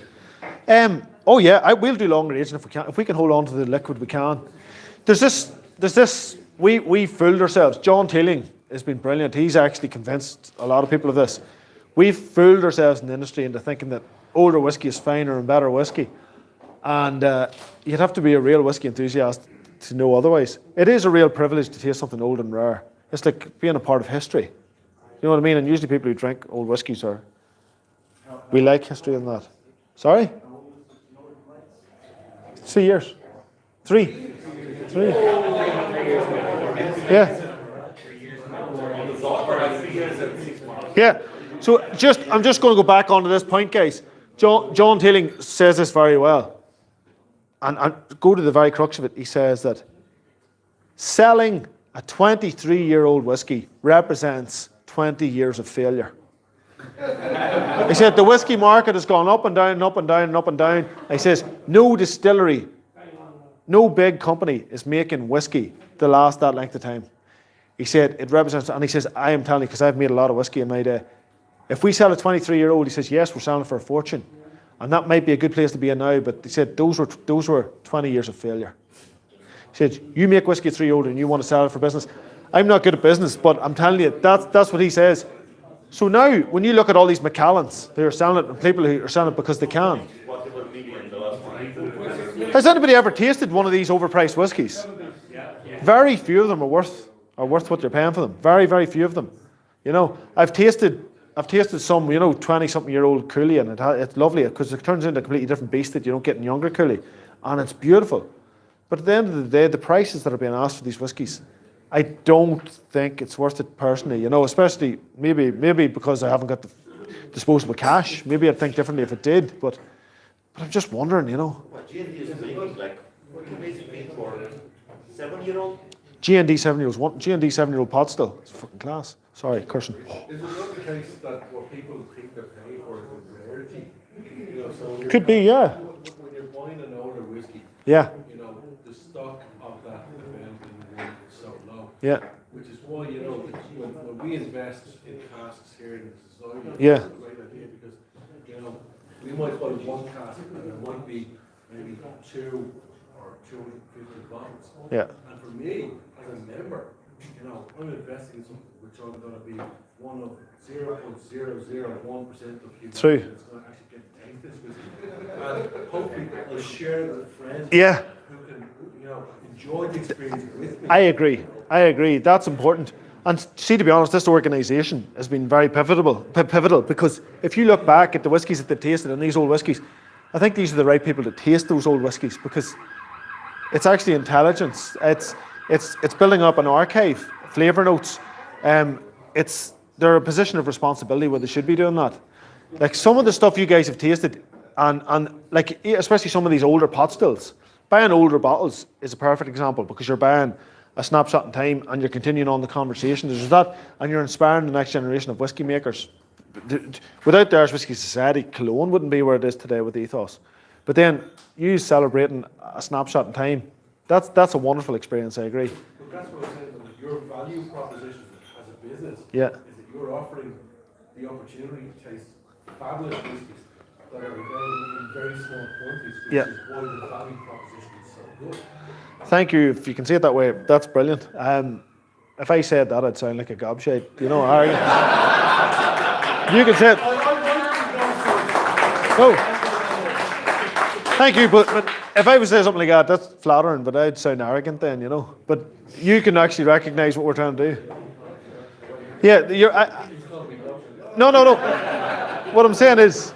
Oh yeah, we'll do longer aging if we can. If we can hold on to the liquid, we can. There's this. We fooled ourselves. John Teeling has been brilliant. He's actually convinced a lot of people of this. We've fooled ourselves in the industry into thinking that older whiskey is finer and better whiskey, and you'd have to be a real whiskey enthusiast to know otherwise. It is a real privilege to taste something old and rare. It's like being a part of history. You know what I mean? And usually people who drink old whiskies we like history in that. Sorry? 3 years. 3. Yeah. Yeah. So I'm just going to go back onto this point, guys. John Teeling says this very well. And go to the very crux of it. He says that selling a 23-year-old whiskey represents 20 years of failure. He said the whiskey market has gone up and down and up and down and up and down. He says no distillery, no big company is making whiskey to last that length of time. He said it represents, and he says, I am telling you, because I've made a lot of whiskey in my day, If we sell a 23-year-old, he says, yes, we're selling for a fortune. And that might be a good place to be in now, but he said those were 20 years of failure. He said, you make whiskey at 3 years old and you want to sell it for business. I'm not good at business, but I'm telling you, that's what he says. So now, when you look at all these Macallans who are selling it, and people who are selling it because they can. What about medium, the last one? Has anybody ever tasted one of these overpriced whiskies? Very few of them are worth what you're paying for them. Very, very few of them. You know, I've tasted some, 20-something-year-old Cooley, and it's lovely because it turns into a completely different beast that you don't get in younger Cooley, and it's beautiful. But at the end of the day, the prices that are being asked for these whiskies, I don't think it's worth it personally. Especially maybe because I haven't got the disposable cash. Maybe I'd think differently if it did. But I'm just wondering, What G&D is making, like, what can you make for 7-year-old? G&D 7-year-old pot still. It's fucking class. Sorry, cursing. Is it not the case that what people think they're paying for is a rarity? So when Could be, yeah. When you're buying an older whiskey, Yeah, the stock of that event in the world is so low. yeah, Which is why, when we invest in casks here in the society, Yeah. it's a great idea because, we might buy one cask and there might be maybe 2 or 250 bottles. yeah. And for me, as a member, I'm investing in something which I'm going to be one of 0.001% of human True. that's going to actually get to taste this whiskey. And hopefully I'll share it with friends Yeah. who can, enjoy the experience with me. I agree. That's important. And see, to be honest, this organisation has been very pivotal because if you look back at the whiskies that they've tasted and these old whiskies, I think these are the right people to taste those old whiskies because it's actually intelligence. It's building up an archive, flavour notes. They're a position of responsibility where they should be doing that. Like some of the stuff you guys have tasted, and like especially some of these older pot stills, buying older bottles is a perfect example because you're buying a snapshot in time and you're continuing on the conversation. There's that, and you're inspiring the next generation of whiskey makers. Without the Irish Whiskey Society, Killowen wouldn't be where it is today with ethos. But then you celebrating a snapshot in time. That's a wonderful experience. I agree. But that's what I'm saying, that your value proposition as a business Yeah. is that you're offering the opportunity to taste fabulous whiskies that are available in very small quantities, which Yeah. is why the value proposition is so good. Thank you. If you can see it that way, that's brilliant. If I said that, I'd sound like a gobshite. Harry? You can say it. No. Thank you, but if I was to say something like that, that's flattering, but I'd sound arrogant then, But you can actually recognise what we're trying to do. Yeah, no. What I'm saying is,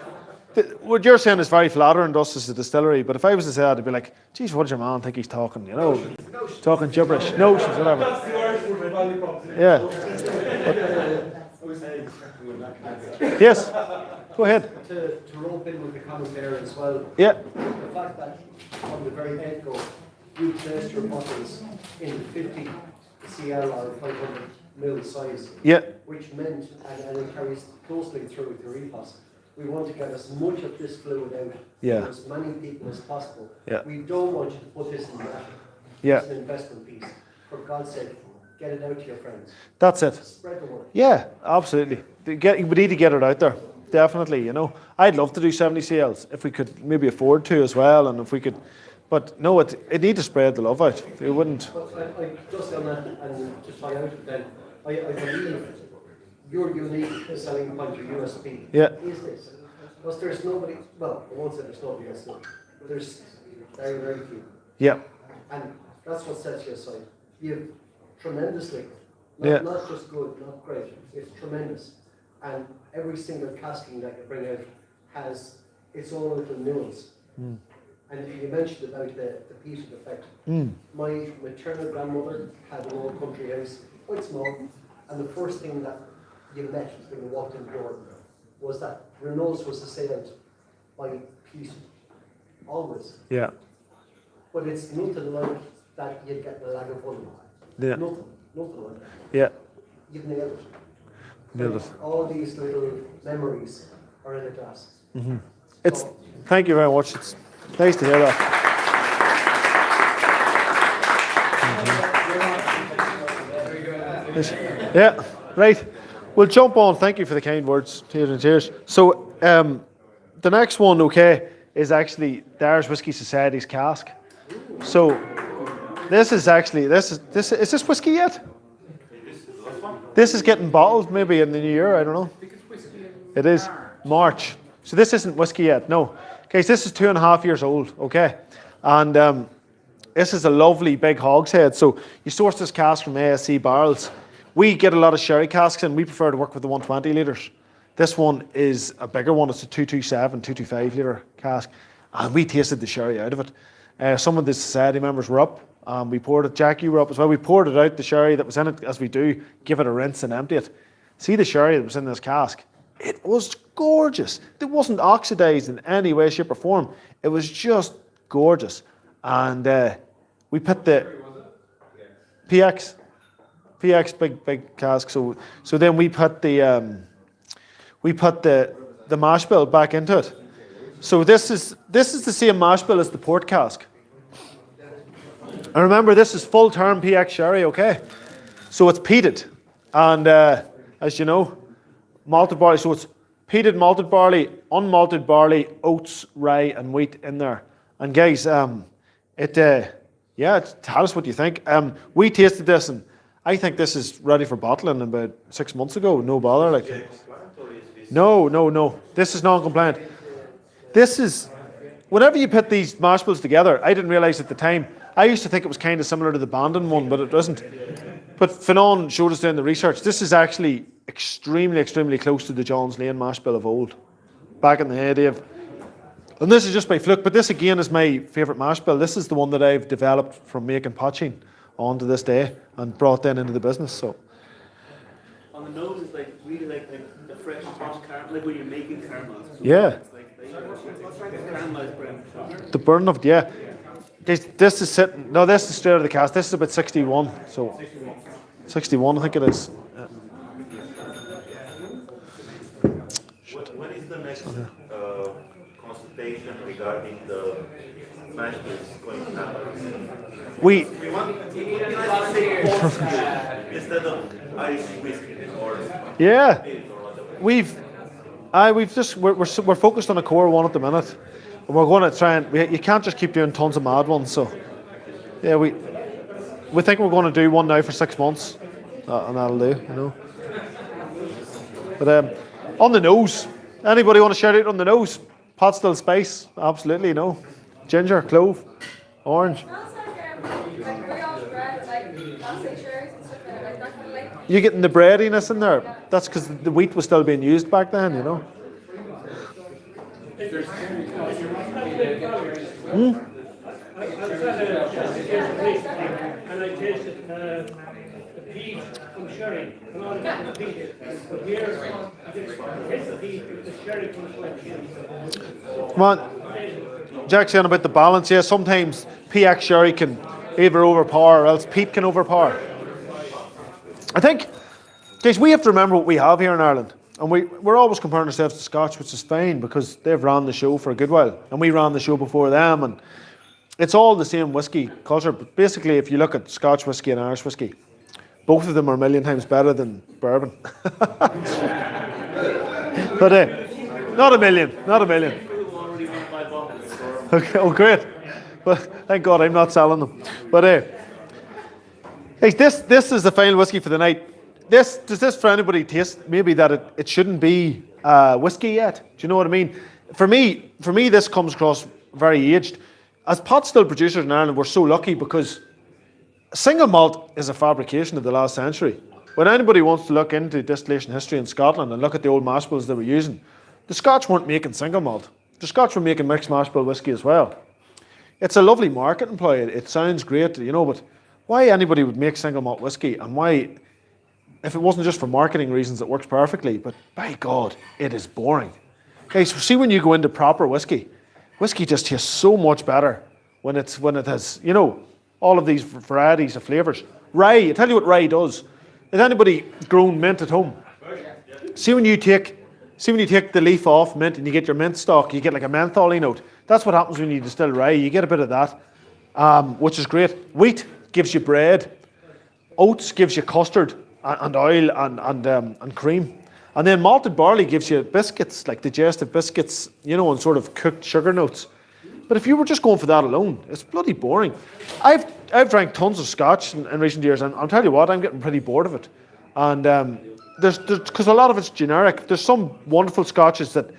what you're saying is very flattering to us as a distillery, but if I was to say that, I'd be like, geez, what does your man think he's talking, Talking gibberish. Notions, whatever. That's the Irish word for value proposition. Yeah. Yes. Go ahead. To rope in with the comment there as well. Yeah. The fact that from the very get-go, you placed your bottles in the 50 CL or 500 ml size, Yeah. which meant, and it carries closely through with your ethos, we want to get as much of this fluid out Yeah. to as many people as possible. Yeah. We don't want you to put this in that. Yeah. It's an investment piece. For God's sake, get it out to your friends. That's it. Spread the word. Yeah, absolutely. We need to get it out there. Definitely, I'd love to do 70 CLs if we could maybe afford to as well, and if we could. But no, it need to spread the love out. It wouldn't. But I just on that, and to tie out then, I believe your unique selling point, your USP, Yeah. is this. Because there's nobody, well, I won't say there's nobody else, but there's very, very few. Yeah. And that's what sets you aside. You've tremendously, Yeah. not just good, not great, it's tremendous. And every single casting that you bring out has its own little nuance. Mm. And you mentioned about the peated effect. My maternal grandmother had an old country house, quite small, and the first thing that you met when you walked in the door was that Renault's was assailed by peat, always. Yeah. But it's nothing like that you'd get in a Lagavulin. Yeah. Nothing like that. Yeah. You've nailed it. Nailed it. All these little memories are in a glass. Mm-hmm. Thank you very much. It's nice to hear that. Mm-hmm. Yeah, right. we'll jump on. Thank you for the kind words, Tears and Tears. So the next one, okay, is actually the Irish Whiskey Society's cask. So this is actually is this whiskey yet? This is getting bottled maybe in the new year. I don't know. It is March. So this isn't whiskey yet. No, guys, this is 2.5 years old. Okay, and this is a lovely big hogshead. So you source this cask from ASC barrels. We get a lot of sherry casks and we prefer to work with the 120 litres. This one is a bigger one. It's a 227, 225 litre cask. And we tasted the sherry out of it. Some of the society members were up. We poured it. Jack, you were up as well. We poured it out, the sherry that was in it, as we do. Give it a rinse and empty it. See the sherry that was in this cask? It was gorgeous. It wasn't oxidised in any way, shape or form. It was just gorgeous. And we put the PX big cask. So then we put the mash bill back into it. So this is the same mash bill as the port cask. And remember, this is full term PX sherry, okay? So it's peated, and as you know, malted barley. So it's peated malted barley, unmalted barley, oats, rye, and wheat in there. And guys, tell us what you think. We tasted this, and I think this is ready for bottling about 6 months ago. No bother, like. No. This is non-compliant. This is, whenever you put these mash bills together, I didn't realise at the time. I used to think it was kind of similar to the Bandon one, but it doesn't. But Finan showed us doing the research. This is actually extremely close to the John's Lane mash bill of old, back in the heyday of. And this is just by fluke, but this again is my favourite mash bill. This is the one that I've developed from making potching on to this day and brought then into the business. So. On the nose, it's like really like the fresh hot caramel, like when you're making caramels. So Yeah. It's like caramelized brown sugar. The burn of, yeah. This is sitting, no, this is straight out of the cask. This is about 61. So 61, I think it is. Yeah. When is the next consultation regarding the mash bills going to happen? We want instead of Irish whiskey or yeah. We're focused on a core one at the minute. And we're going to try and you can't just keep doing tons of mad ones. So yeah, we think we're going to do one now for 6 months, and that'll do, you know. But on the nose, anybody want to shout out on the nose? Pot still spice, absolutely, no. Ginger, clove, orange. Smells like brioche bread, like plastic cherries and stuff like that kind of like. You're getting the breadiness in there. That's because the wheat was still being used back then, you know. And I tasted the peat from sherry. And all the peat. But here, it's the peat, the sherry comes from. Come on. Jack's saying about the balance. Yeah, sometimes PX sherry can either overpower or else peat can overpower. I think, guys, we have to remember what we have here in Ireland. And we're always comparing ourselves to Scotch, which is fine because they've ran the show for a good while. And we ran the show before them. And it's all the same whiskey culture. But basically, if you look at Scotch whiskey and Irish whiskey, both of them are a million times better than bourbon. But not a million. Okay, oh, great. Well, thank God I'm not selling them. But hey, this is the final whiskey for the night. Does this for anybody taste maybe that it shouldn't be whiskey yet? Do you know what I mean? For me, this comes across very aged. As pot still producers in Ireland, we're so lucky because single malt is a fabrication of the last century. When anybody wants to look into distillation history in Scotland and look at the old mash bills they were using, the Scotch weren't making single malt. The Scotch were making mixed mash bill whiskey as well. It's a lovely marketing ploy. It sounds great, you know, but why anybody would make single malt whiskey and why, if it wasn't just for marketing reasons, it works perfectly, but by God, it is boring. Okay, so see when you go into proper whiskey just tastes so much better when it has, you know, all of these varieties of flavours. Rye, I tell you what rye does. Has anybody grown mint at home? See when you take the leaf off mint and you get your mint stalk, you get like a mentholy note. That's what happens when you distill rye. You get a bit of that, which is great. Wheat gives you bread. Oats gives you custard. and oil and cream. And then malted barley gives you biscuits, like digestive biscuits, you know, and sort of cooked sugar notes. But if you were just going for that alone, it's bloody boring. I've drank tons of scotch in recent years, and I'll tell you what, I'm getting pretty bored of it. And there's because a lot of it's generic. There's some wonderful scotches that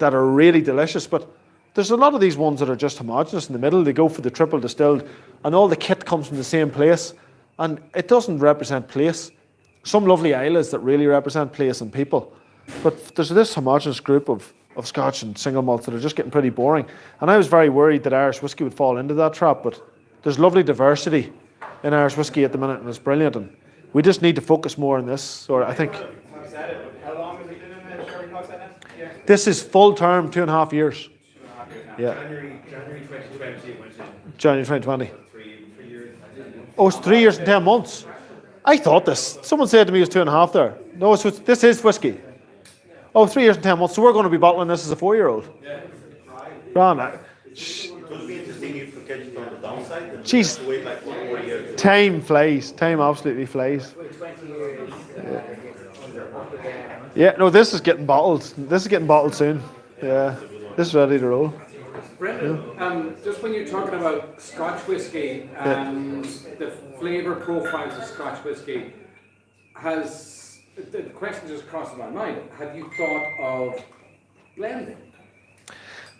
are really delicious, but there's a lot of these ones that are just homogenous in the middle. They go for the triple distilled, and all the kit comes from the same place, and it doesn't represent place. Some lovely islas that really represent place and people, but there's this homogenous group of Scotch and single malts that are just getting pretty boring. And I was very worried that Irish whiskey would fall into that trap, but there's lovely diversity in Irish whiskey at the minute, and it's brilliant. And we just need to focus more on this. Or I think How long has it been in the sherry hogshead now? Yeah. this is full term, 2.5 years. 2.5 years now. Yeah, January 2020 it went in. January 2020. Three years. Oh, it's 3 years and 10 months. I thought this. Someone said to me it was 2.5 there. No, this is whiskey. Oh, 3 years and 10 months. So we're going to be bottling this as a 4-year-old. Yeah. Ron, It would be interesting if we catch it on the downside and Jeez. have to wait like 1 more year. time flies. Time absolutely flies. Yeah, no, this is getting bottled. This is getting bottled soon. Yeah, this is ready to roll. Brendan, just when you're talking about Scotch whiskey and the flavour profiles of Scotch whiskey, the question just crosses my mind. Have you thought of blending?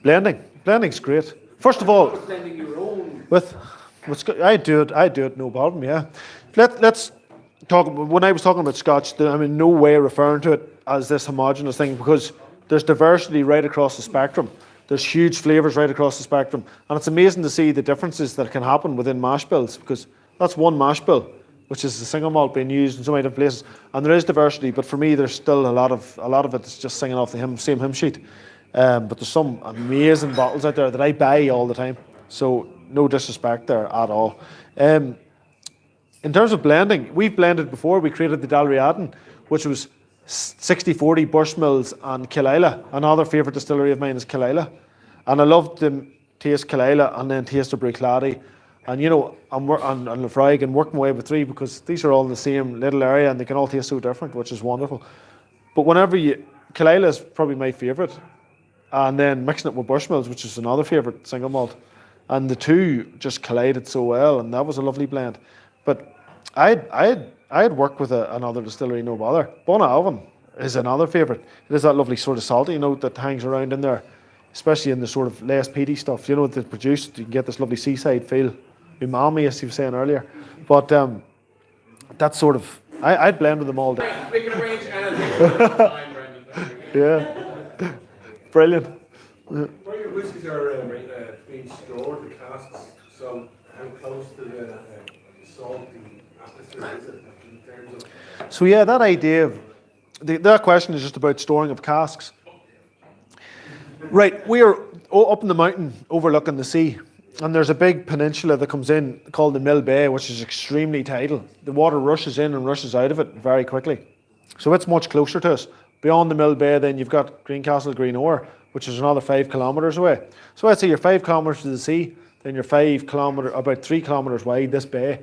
Blending's great. First of all, Blending your own. with I do it, no problem. Yeah, let's talk. When I was talking about Scotch, I'm in no way referring to it as this homogenous thing, because there's diversity right across the spectrum. There's huge flavours right across the spectrum, and it's amazing to see the differences that can happen within mash bills, because that's one mash bill, which is the single malt being used in so many different places, and there is diversity. But for me, there's still a lot of it that's just singing off the same hymn sheet. But there's some amazing bottles out there that I buy all the time. So no disrespect there at all. In terms of blending, we've blended before. We created the Dalriadan, which was 60-40 Bushmills and Killowen. Another favourite distillery of mine is Killowen. And I loved the taste Killowen and then taste of Bruichladdich. And you know, and Lefroy and work my way with 3, because these are all in the same little area and they can all taste so different, which is wonderful. But Killowen is probably my favourite. And then mixing it with Bushmills, which is another favourite single malt. And the two just collided so well, and that was a lovely blend. But I'd work with another distillery, no bother. Bunnahabhain is another favourite. It is that lovely sort of salty note that hangs around in there, especially in the sort of less peaty stuff. You know, they produce, you can get this lovely seaside feel. Umami, as you were saying earlier. But that's sort of, I'd blend with them all day. We can arrange anything. Fine, Brendan. Yeah. Brilliant. Where your whiskies are being stored, the casks, so how close to the salty atmosphere is it in terms of? So yeah, that idea of, that question is just about storing of casks. Right, we are up in the mountain overlooking the sea, and there's a big peninsula that comes in called the Mill Bay, which is extremely tidal. The water rushes in and rushes out of it very quickly. So it's much closer to us. Beyond the Mill Bay, then you've got Greencastle, Greenore, which is another 5 kilometres away. So I'd say you're 5 kilometres to the sea, then you're about 3 kilometres wide, this bay,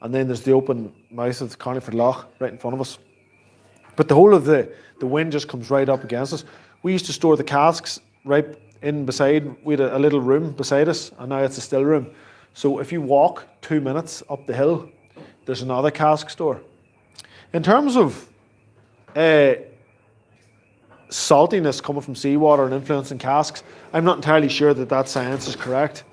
and then there's the open mouth of the Carlingford Lough right in front of us. But the whole of the wind just comes right up against us. We used to store the casks right in beside, we had a little room beside us, and now it's a still room. So if you walk 2 minutes up the hill, there's another cask store. In terms of saltiness coming from seawater and influencing casks, I'm not entirely sure that science is correct.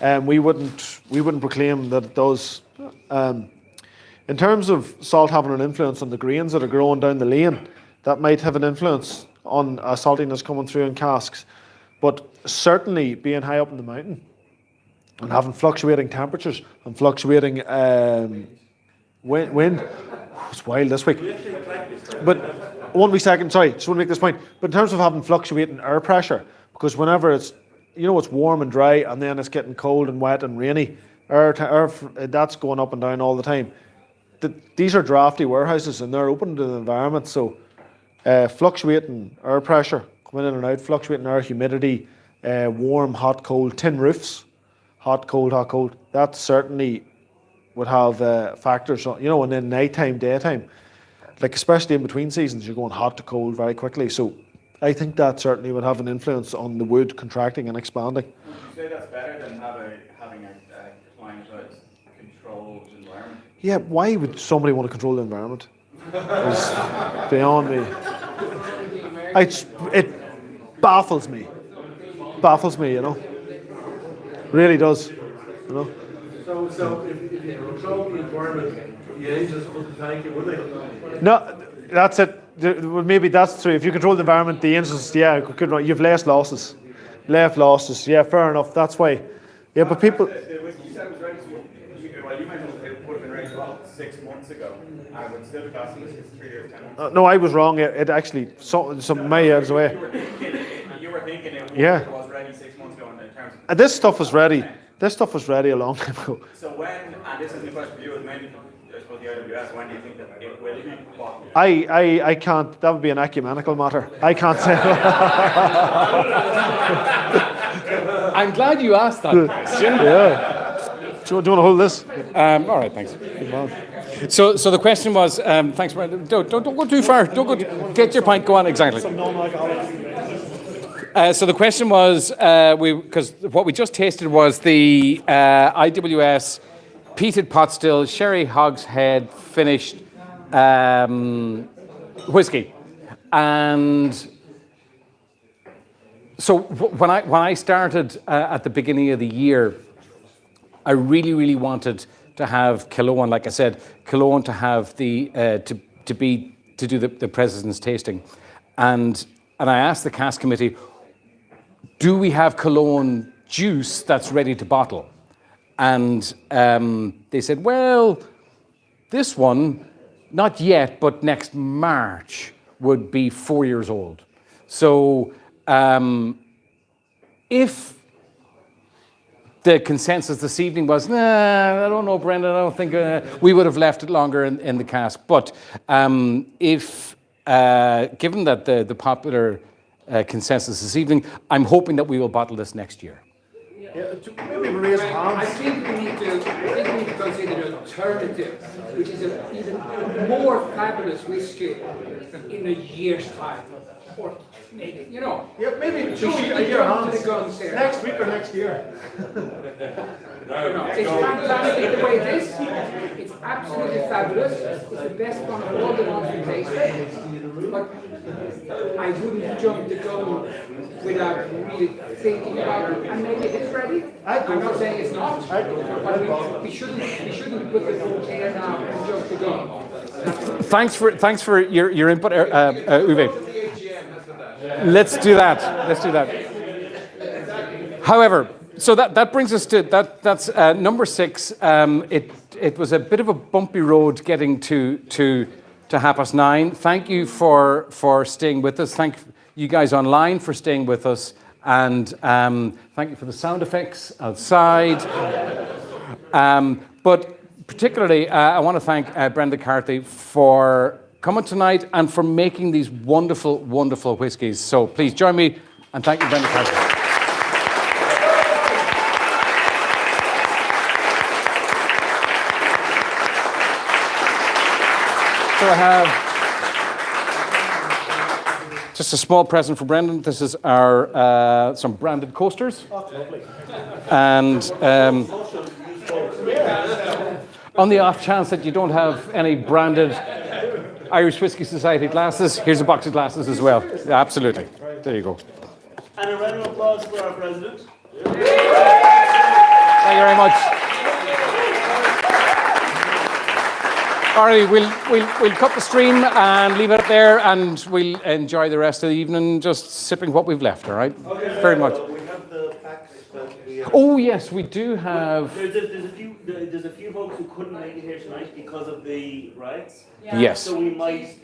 We wouldn't proclaim that it does. In terms of salt having an influence on the grains that are growing down the lane, that might have an influence on saltiness coming through in casks. But certainly being high up in the mountain and having fluctuating temperatures and fluctuating wind, it's wild this week. But 1 wee second, sorry, just want to make this point. But in terms of having fluctuating air pressure, because whenever it's warm and dry and then it's getting cold and wet and rainy, that's going up and down all the time. These are drafty warehouses and they're open to the environment, so fluctuating air pressure coming in and out, fluctuating air humidity, warm, hot, cold, tin roofs, hot, cold, that certainly would have factors on, and then nighttime, daytime. like especially in between seasons, you're going hot to cold very quickly. So I think that certainly would have an influence on the wood contracting and expanding. Would you say that's better than having a climatized, controlled environment? Yeah, why would somebody want to control the environment? It's beyond me. It baffles me. Baffles me, you know. Really does, you know. So if you control the environment, the angels wouldn't thank you, would they? No, that's it. Well, maybe that's true. If you control the environment, the angels, yeah, you've less losses. Less losses, yeah, fair enough. That's why. Yeah, but people. You said it was ready, well, you mentioned it would have been ready about 6 months ago. I would still have lasted 3 years, 10 months. No, I was wrong. It actually, some my years away. You were thinking it was ready 6 months ago in terms of... This stuff was ready. This stuff was ready a long time ago. So when, and this is the question for you, is mainly from, I suppose, the IWS, when do you think that it will be bottled? I can't, that would be an ecumenical matter. I can't say. I'm glad you asked that question. Yeah. Do you want to hold this? All right, thanks. So the question was, thanks, Brandon. Don't go too far. Don't go. Get your point. Go on. Exactly. So the question was, because what we just tasted was the IWS peated pot still sherry hogshead finished whiskey, and so when I started at the beginning of the year, I really wanted to have Killowen, like I said, Killowen to have the to do the president's tasting, and I asked the cast committee, do we have Killowen juice that's ready to bottle? And they said, well, this one, not yet, but next March would be 4 years old. So if the consensus this evening was, nah, I don't know, Brendan, I don't think, we would have left it longer in the cask. But if, given that the popular consensus this evening, I'm hoping that we will bottle this next year. Yeah, maybe raise hands. I think we need to consider an alternative, which is an even more fabulous whiskey in a year's time. Or maybe, you know. Yeah, maybe two years next week or next year. It's fantastic the way it is. It's absolutely fabulous. It's the best one of all the ones we tasted. But I wouldn't jump the gun without really thinking about it. And maybe it's ready. I'm not saying it's not. But we shouldn't put the full air now and jump the gun. Thanks for your input, Uwe. Let's do that. However, so that brings us to that's number 6. It was a bit of a bumpy road getting to 9:30. Thank you for staying with us. Thank you guys online for staying with us, and thank you for the sound effects outside. But particularly, I want to thank Brenda Carthy for coming tonight and for making these wonderful, wonderful whiskies. So please join me and thank you, Brenda Carthy. So I have just a small present for Brendan. This is our some branded coasters. Oh, lovely. And on the off chance that you don't have any branded Irish Whiskey Society glasses, here's a box of glasses as well. Yeah, absolutely. There you go. And a round of applause for our president. Thank you very much. All right, we'll cut the stream and leave it there, and we'll enjoy the rest of the evening just sipping what we've left. All right, very much. We have the packs that we have. Oh yes, we do have. There's a few folks who couldn't make it here tonight because of the riots. Yeah. Yes. So we might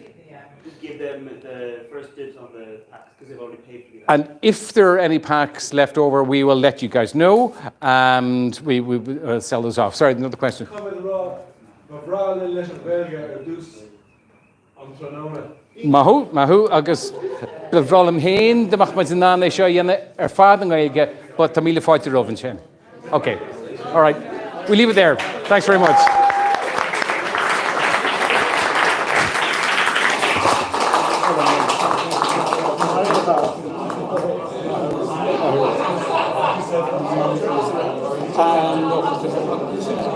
give them the first dibs on the packs because they've already paid for the And if there are any packs left over, we will let you guys know, and we will sell those off. Sorry, another question. Mahu agus bhrálam héin de mach maid ná seo dhéanana fad an gaige, but tá míle fáilte rovan sin. Okay. All right. We leave it there. Thanks very much. And